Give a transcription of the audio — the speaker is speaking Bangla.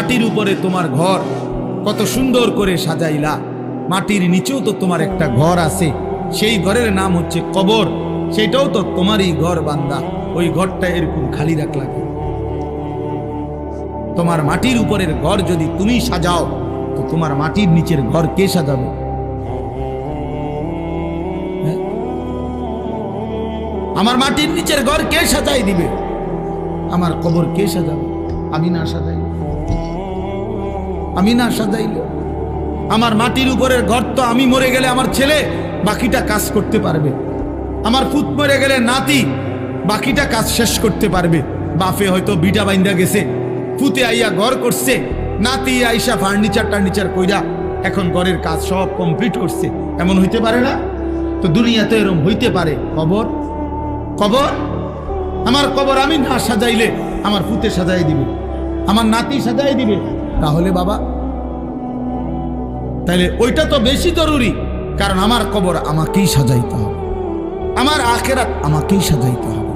মাটির উপরে তোমার ঘর কত সুন্দর করে সাজাইলা, মাটির নিচেও তো তোমার একটা ঘর আছে, সেই ঘরের নাম হচ্ছে কবর, সেটাও তো তোমারই ঘর বান্দা। ওই ঘরটা এরকম খালি রাখলা কেন? তোমার মাটির উপরের ঘর যদি তুমি সাজাও, তো তোমার মাটির নিচের ঘর কে সাজাবে? আমার মাটির নিচের ঘর কে সাজাই দিবে? আমার কবর কে সাজাবে? আমি না সাজাইলে, আমি না সাজাইলে আমার মাটির উপরের ঘর তো আমি মরে গেলে আমার ছেলে বাকিটা কাজ করতে পারবে, আমার পুত মরে গেলে নাতি বাকিটা কাজ শেষ করতে পারবে। বাপে হয়তো বিটা বাইন্দা গেছে, পুতে আইয়া ঘর করছে, নাতি আইসা ফার্নিচার টার্নিচার কইরা এখন ঘরের কাজ সব কমপ্লিট করছে। এমন হইতে পারে না? তো দুনিয়াতে এরকম হইতে পারে। কবর, কবর, আমার কবর আমি না সাজাইলে আমার পুতে সাজাই দিবে, আমার নাতি সাজাই দিবে। তাহলে বাবা, তাহলে ওইটা তো বেশি জরুরি, কারণ আমার কবর আমাকেই সাজাইতে হবে, আমার আখিরাত আমাকেই সাজাইতে হবে।